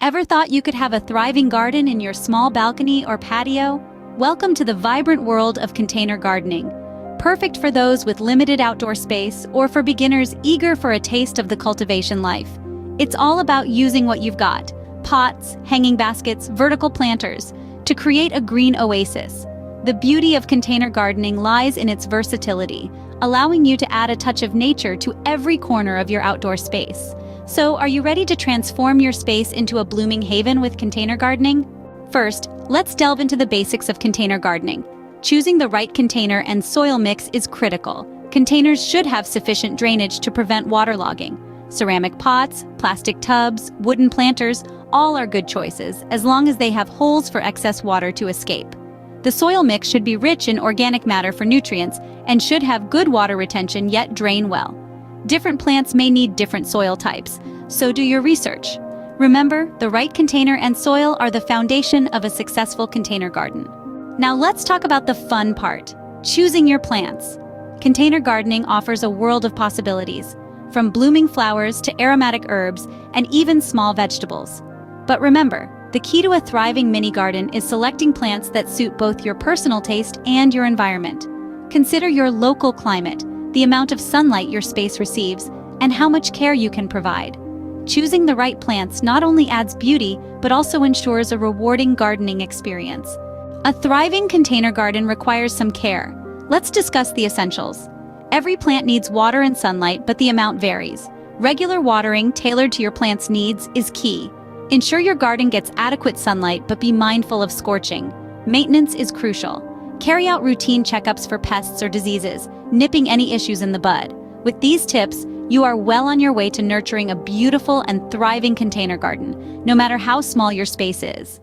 Ever thought you could have a thriving garden in your small balcony or patio? Welcome to the vibrant world of container gardening. Perfect for those with limited outdoor space or for beginners eager for a taste of the cultivation life. It's all about using what you've got: pots, hanging baskets, vertical planters, to create a green oasis. The beauty of container gardening lies in its versatility, allowing you to add a touch of nature to every corner of your outdoor space. So, are you ready to transform your space into a blooming haven with container gardening? First, let's delve into the basics of container gardening. Choosing the right container and soil mix is critical. Containers should have sufficient drainage to prevent waterlogging. Ceramic pots, plastic tubs, wooden planters, all are good choices as long as they have holes for excess water to escape. The soil mix should be rich in organic matter for nutrients and should have good water retention yet drain well. Different plants may need different soil types, so do your research. Remember, the right container and soil are the foundation of a successful container garden. Now let's talk about the fun part: choosing your plants. Container gardening offers a world of possibilities, from blooming flowers to aromatic herbs and even small vegetables. But remember, the key to a thriving mini garden is selecting plants that suit both your personal taste and your environment. Consider your local climate, the amount of sunlight your space receives, and how much care you can provide. Choosing the right plants not only adds beauty, but also ensures a rewarding gardening experience. A thriving container garden requires some care. Let's discuss the essentials. Every plant needs water and sunlight, but the amount varies. Regular watering, tailored to your plant's needs, is key. Ensure your garden gets adequate sunlight, but be mindful of scorching. Maintenance is crucial. Carry out routine checkups for pests or diseases, nipping any issues in the bud. With these tips, you are well on your way to nurturing a beautiful and thriving container garden, no matter how small your space is.